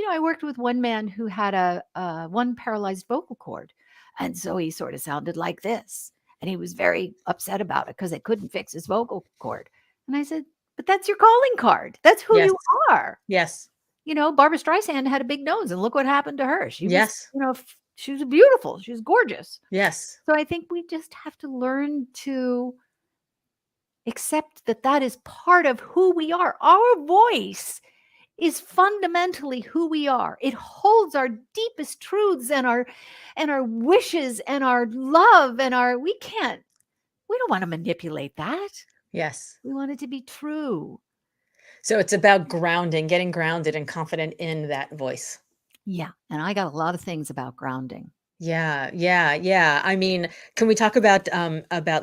I worked with one man who had one paralyzed vocal cord, and so he sort of sounded like this, and he was very upset about it because they couldn't fix his vocal cord. And I said, "But that's your calling card. That's who Yes. you are." Yes. Barbara Streisand had a big nose, and look what happened to her. She was, Yes. She was beautiful. She was gorgeous. Yes. So I think we just have to learn to accept that that is part of who we are. Our voice is fundamentally who we are. It holds our deepest truths and our wishes and our love and we don't want to manipulate that. Yes. We want it to be true. So it's about grounding, getting grounded and confident in that voice. Yeah. And I got a lot of things about grounding. Yeah, yeah, yeah. I mean, can we talk about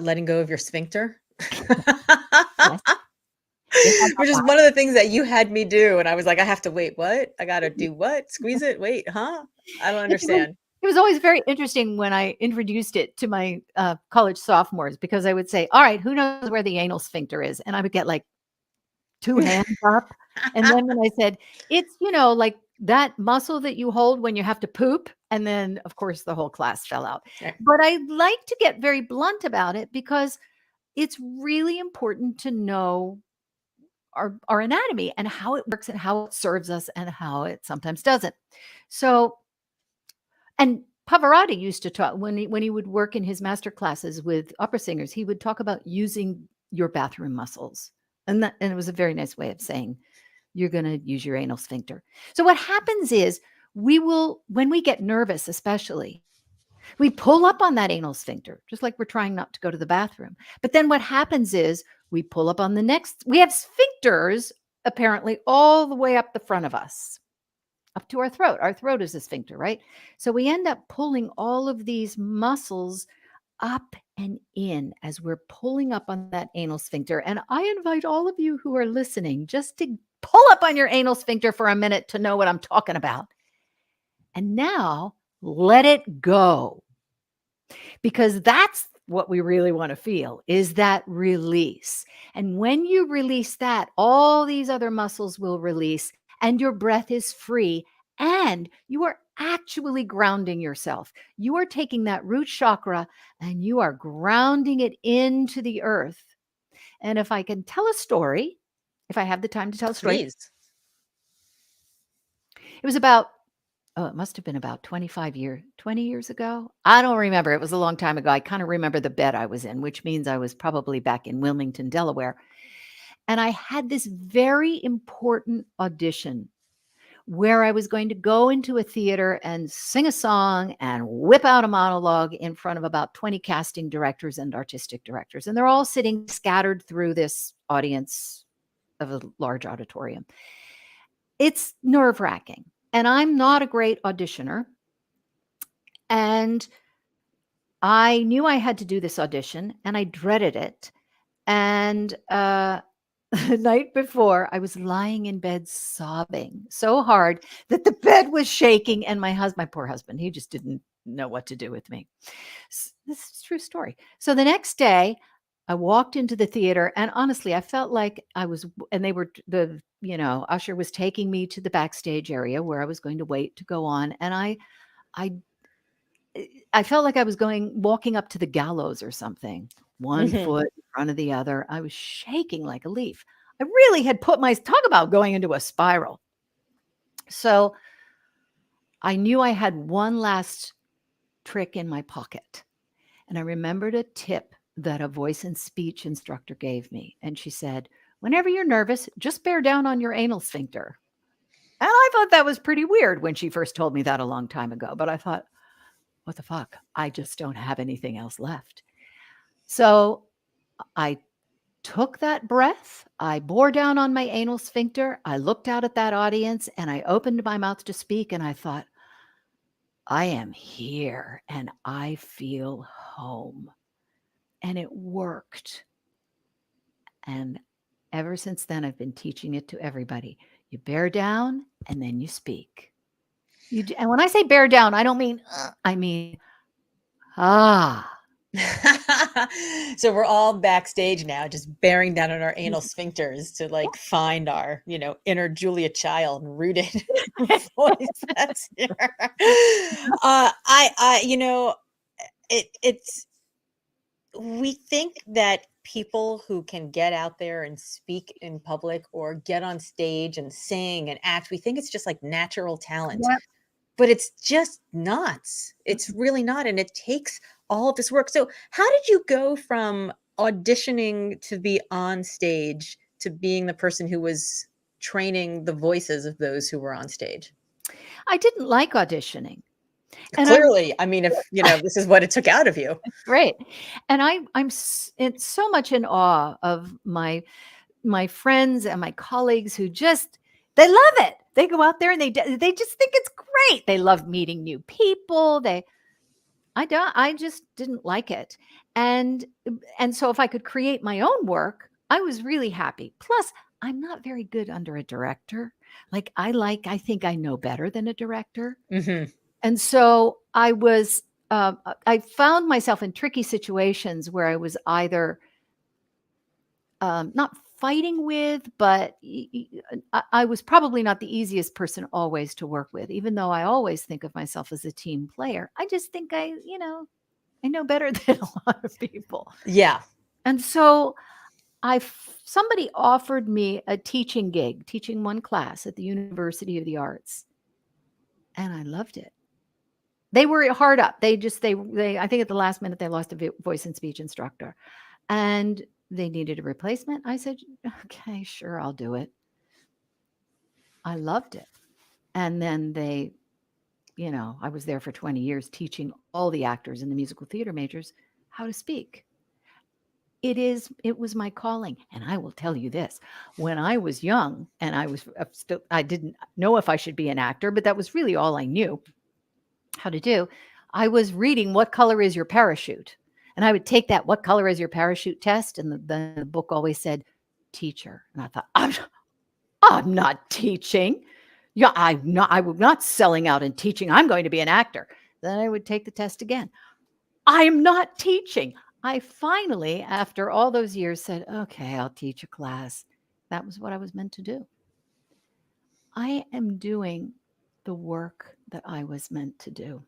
letting go of your sphincter? Yes. Yes, I got Which is that. one of the things that you had me do, and I was like, "I have to wait, what? I gotta do what? Squeeze it? Wait, huh? I don't It was understand." it was always very interesting when I introduced it to my college sophomores because I would say, "All right, who knows where the anal sphincter is?" And I would get like 2 hands up. And then when I said, "It's, like that muscle that you hold when you have to poop," and then, of course, the whole class fell out. Right. But I like to get very blunt about it because it's really important to know our anatomy and how it works and how it serves us and how it sometimes doesn't. So, and Pavarotti used to talk when he would work in his master classes with opera singers, he would talk about using your bathroom muscles. And it was a very nice way of saying you're going to use your anal sphincter. So what happens is when we get nervous, especially, we pull up on that anal sphincter, just like we're trying not to go to the bathroom. But then what happens is we pull up on we have sphincters apparently all the way up the front of us, up to our throat. Our throat is a sphincter, right? So we end up pulling all of these muscles up and in as we're pulling up on that anal sphincter. And I invite all of you who are listening just to pull up on your anal sphincter for a minute to know what I'm talking about. And now let it go, because that's what we really want to feel, is that release. And when you release that, all these other muscles will release and your breath is free and you are actually grounding yourself. You are taking that root chakra and you are grounding it into the earth. And if I can tell a story, if I have the time to tell a story, Please. it was about, it must have been about 20 years ago. I don't remember. It was a long time ago. I kind of remember the bed I was in, which means I was probably back in Wilmington, Delaware. And I had this very important audition where I was going to go into a theater and sing a song and whip out a monologue in front of about 20 casting directors and artistic directors. And they're all sitting scattered through this audience of a large auditorium. It's nerve-wracking. And I'm not a great auditioner. And I knew I had to do this audition and I dreaded it. And the night before, I was lying in bed sobbing so hard that the bed was shaking. And my poor husband, he just didn't know what to do with me. This is a true story. So the next day, I walked into the theater and honestly, I felt like and they were, usher was taking me to the backstage area where I was going to wait to go on. And I I felt like I was walking up to the gallows or something, one Mhm. foot in front of the other. I was shaking like a leaf. I really had talk about going into a spiral. So I knew I had one last trick in my pocket. And I remembered a tip that a voice and speech instructor gave me. And she said, whenever you're nervous, just bear down on your anal sphincter. And I thought that was pretty weird when she first told me that a long time ago. But I thought, what the fuck? I just don't have anything else left. So I took that breath. I bore down on my anal sphincter. I looked out at that audience and I opened my mouth to speak. And I thought, I am here and I feel home. And it worked. And ever since then, I've been teaching it to everybody. You bear down and then you speak. And when I say bear down, I don't mean, I mean, ah. So we're all backstage now, just bearing down on our anal sphincters to like find our, inner Julia Child rooted voice that's here. It's we think that people who can get out there and speak in public or get on stage and sing and act, we think it's just like natural talent. Yep. but it's just nuts. It's really not, and it takes all of this work. So, how did you go from auditioning to be on stage to being the person who was training the voices of those who were on stage? I didn't like auditioning, and I Clearly, I mean, if, this is what it took out of you. Right, and it's so much in awe of my friends and my colleagues who just they love it. They go out there and they just think it's great. They love meeting new people. I just didn't like it. And and so if I could create my own work, I was really happy. Plus, I'm not very good under a director. I think I know better than a director. Mhm. And so I found myself in tricky situations where I was either not fighting with, but I was probably not the easiest person always to work with, even though I always think of myself as a team player. I just think I know better than a lot of people. Yeah. And so somebody offered me a teaching gig, teaching one class at the University of the Arts, and I loved it. They were hard up. They I think at the last minute they lost a voice and speech instructor, and they needed a replacement. I said, "Okay, sure, I'll do it." I loved it. And then I was there for 20 years teaching all the actors and the musical theater majors how to speak. It was my calling. And I will tell you this, when I was young and I didn't know if I should be an actor, but that was really all I knew how to do. I was reading What Color Is Your Parachute? And I would take that What Color Is Your Parachute test. And the book always said teacher. And I thought, I'm not teaching. Yeah, I'm not selling out and teaching. I'm going to be an actor. Then I would take the test again. I'm not teaching. I finally, after all those years, said, okay, I'll teach a class. That was what I was meant to do. I am doing the work that I was meant to do.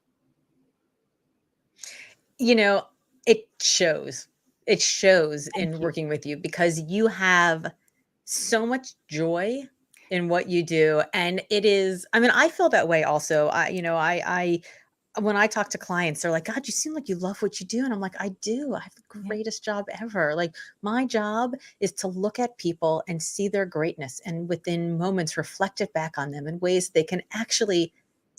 You know, it shows. It shows Thank in you. working with you because you have so much joy in what you do, and it is, I mean, I feel that way also. I when I talk to clients, they're like, "God, you seem like you love what you do." And I'm like, "I do. I have the Yeah. greatest job ever." Like, my job is to look at people and see their greatness and within moments reflect it back on them in ways they can actually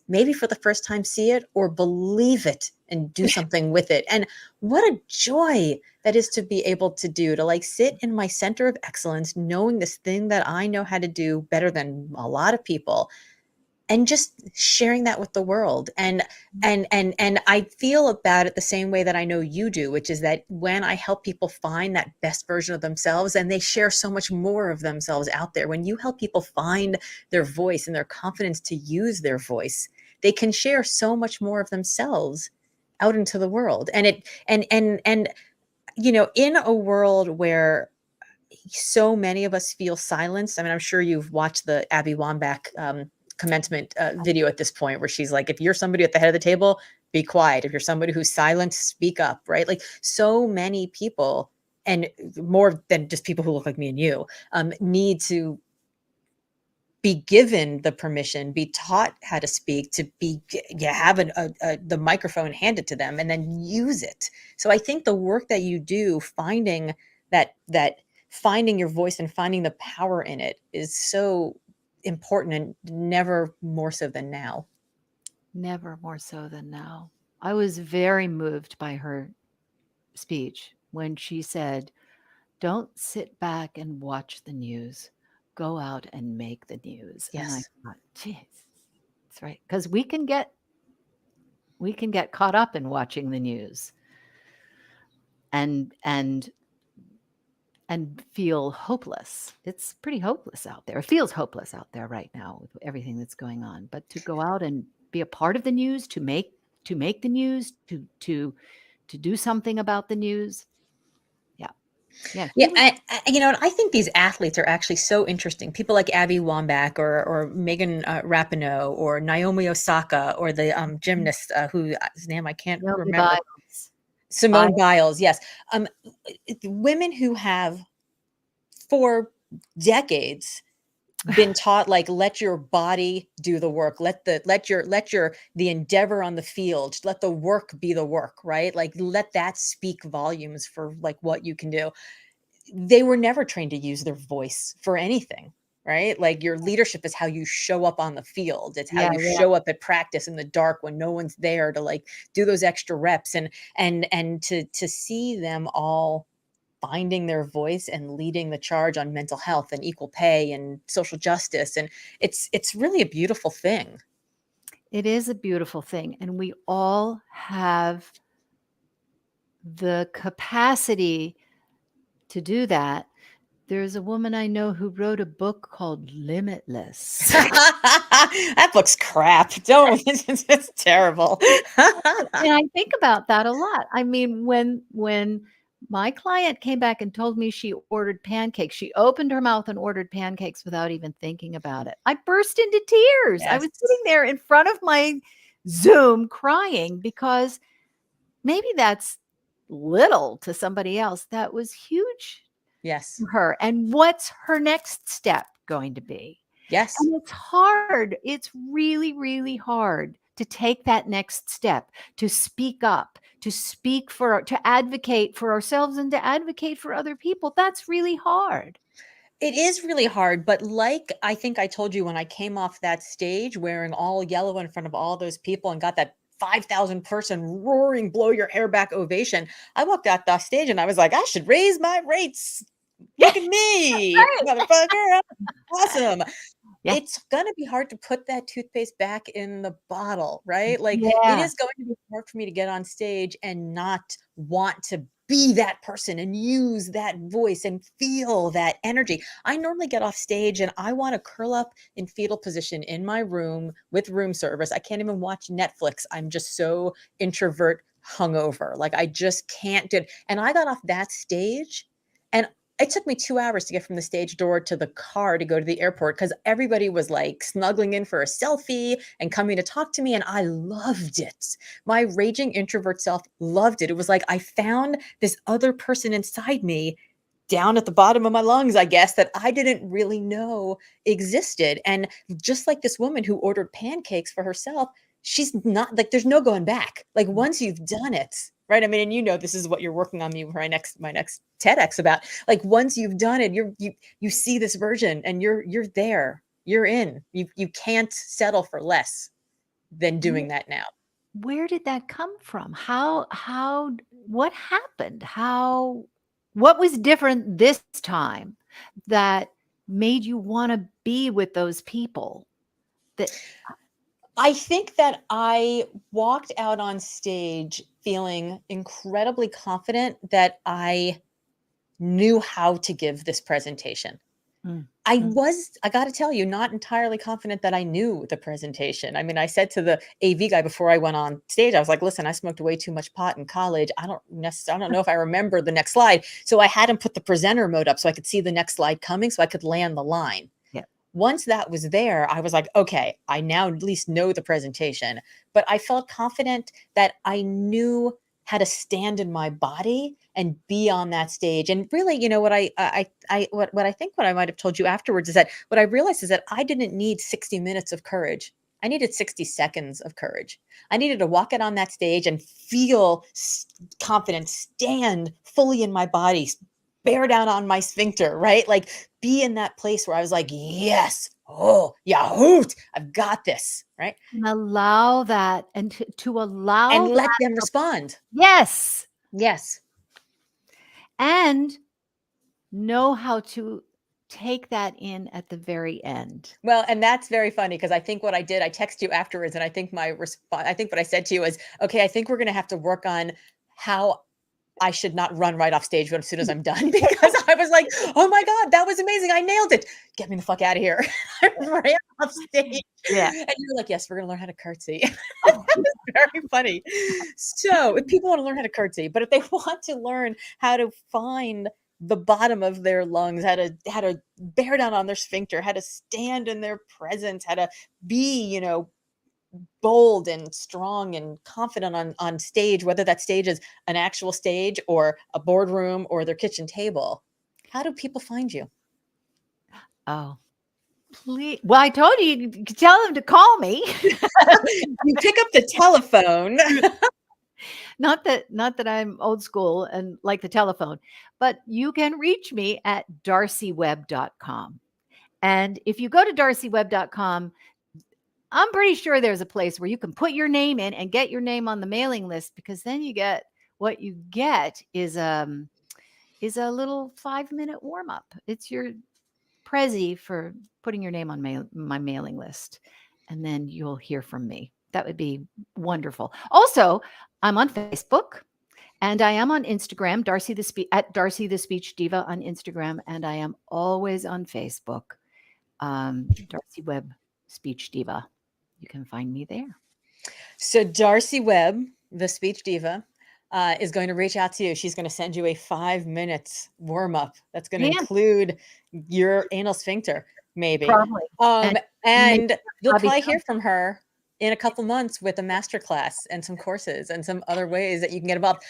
maybe for the first time see it or believe it and do something with it. And what a joy that is to be able to do, to like sit in my center of excellence, knowing this thing that I know how to do better than a lot of people and just sharing that with the world. And I feel about it the same way that I know you do, which is that when I help people find that best version of themselves, and they share so much more of themselves out there, when you help people find their voice and their confidence to use their voice, they can share so much more of themselves out into the world. And it and in a world where so many of us feel silenced. I mean, I'm sure you've watched the Abby Wambach commencement video at this point, where she's like, if you're somebody at the head of the table, be quiet. If you're somebody who's silent, speak up, right? Like, so many people, and more than just people who look like me and you, need to be given the permission, be taught how to speak, to be have the microphone handed to them and then use it. So I think the work that you do, finding that finding your voice and finding the power in it, is so important, and never more so than now. Never more so than now. I was very moved by her speech when she said, don't sit back and watch the news. Go out and make the news. And I Yes. thought, geez, that's right. Because we can get caught up in watching the news and feel hopeless. It's pretty hopeless out there. It feels hopeless out there right now with everything that's going on. But to go out and be a part of the news, to make the news, to do something about the news. Yeah. Yeah. Yeah, and I think these athletes are actually so interesting. People like Abby Wambach, or Megan Rapinoe, or Naomi Osaka, or the gymnast whose name I can't Naomi remember. Biles. Simone Biles, yes. Women who have for decades been taught, like, let your body do the work, the endeavor on the field, let the work be the work, right? Like, let that speak volumes for, like, what you can do. They were never trained to use their voice for anything, right? Like, your leadership is how you show up on the field. It's how Yeah, you yeah. show up at practice in the dark when no one's there to, like, do those extra reps, and to see them all finding their voice and leading the charge on mental health and equal pay and social justice, and it's really a beautiful thing. It is a beautiful thing, and we all have the capacity to do that. There's a woman I know who wrote a book called Limitless. That book's crap. Don't it's terrible. And I think about that a lot. I mean, when my client came back and told me she ordered pancakes, she opened her mouth and ordered pancakes without even thinking about it. I burst into tears. I Yes. was sitting there in front of my Zoom crying because maybe that's little to somebody else. That was huge Yes. to her. And what's her next step going to be? Yes. And it's hard. It's really, really hard to take that next step, to speak up, to advocate for ourselves and to advocate for other people. That's really hard. It is really hard, but like I think I told you when I came off that stage wearing all yellow in front of all those people and got that 5,000 person roaring blow your hair back ovation, I walked out that stage and I was like, I should raise my rates. Look at me, motherfucker. I'm awesome. Yeah. It's gonna be hard to put that toothpaste back in the bottle, right? Like, it Yeah. is going to be hard for me to get on stage and not want to be that person and use that voice and feel that energy. I normally get off stage and I wanna curl up in fetal position in my room with room service. I can't even watch Netflix. I'm just so introvert hungover. Like, I just can't do it. And I got off that stage, and it took me 2 hours to get from the stage door to the car to go to the airport because everybody was, like, snuggling in for a selfie and coming to talk to me, and I loved it. My raging introvert self loved it. It was like I found this other person inside me down at the bottom of my lungs, I guess, that I didn't really know existed, and just like this woman who ordered pancakes for herself, she's not like, there's no going back. Like, once you've done it, right? I mean, and you know, this is what you're working on me for my next TEDx about. Like, once you've done it, you see this version and you're there. You're in. You can't settle for less than doing that now. Where did that come from? What happened? What was different this time that made you wanna be with those people? That I think that I walked out on stage feeling incredibly confident that I knew how to give this presentation. Mm, mm. I gotta tell you, not entirely confident that I knew the presentation. I mean, I said to the AV guy before I went on stage, I was like, "Listen, I smoked way too much pot in college. I don't know if I remember the next slide." So I had him put the presenter mode up so I could see the next slide coming so I could land the line. Yeah. Once that was there, I was like, "Okay, I now at least know the presentation." But I felt confident that I knew how to stand in my body and be on that stage. And really, you know, what I might have told you afterwards is that what I realized is that I didn't need 60 minutes of courage. I needed 60 seconds of courage. I needed to walk out on that stage and feel confident, stand fully in my body, bear down on my sphincter, right? Like, be in that place where I was like, yes, oh, Yahoot, I've got this, right? And allow that and to And allow let that them respond. yes, Yes. and know how to take that in at the very end. Well, and that's very funny because I think what I did, I text you afterwards, and I think my response, I think what I said to you is, okay, I think we're going to have to work on how I should not run right off stage as soon as I'm done because I was like, oh my God, that was amazing. I nailed it. Get me the fuck out of here. I ran off stage. Yeah. And you were like, yes, we're going to learn how to curtsy. That was very funny. So if people want to learn how to curtsy, but if they want to learn how to find the bottom of their lungs, how to bear down on their sphincter, how to stand in their presence, how to be, you know, bold and strong and confident on stage, whether that stage is an actual stage or a boardroom or their kitchen table. How do people find you? Oh, Please. Well, I told you, you could tell them to call me. You pick up the telephone. Not that I'm old school and like the telephone, but you can reach me at darcywebb.com. And if you go to darcywebb.com, I'm pretty sure there's a place where you can put your name in and get your name on the mailing list, because then you get what you get is a little 5-minute warm up. It's your Prezi for putting your name on my mailing list, and then you'll hear from me. That would be wonderful. Also, I'm on Facebook, and I am on Instagram, at D'Arcy the Speech Diva on Instagram, and I am always on Facebook, D'Arcy Webb Speech Diva. You can find me there. So D'Arcy Webb, the speech diva, is going to reach out to you. She's going to send you a 5 minutes warm up. That's going to include your anal sphincter, maybe. Probably. And you'll probably hear from her in a couple months with a masterclass and some courses and some other ways that you can get involved.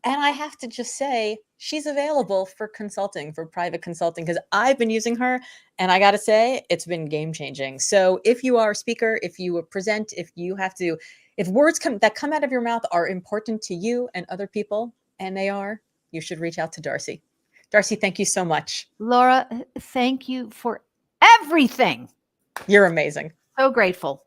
And I have to just say, she's available for consulting, for private consulting, because I've been using her, and I got to say, it's been game changing. So if you are a speaker, if you present, if words that come out of your mouth are important to you and other people, and they are, you should reach out to D'Arcy. D'Arcy, thank you so much. Laura, thank you for everything. You're amazing. So grateful.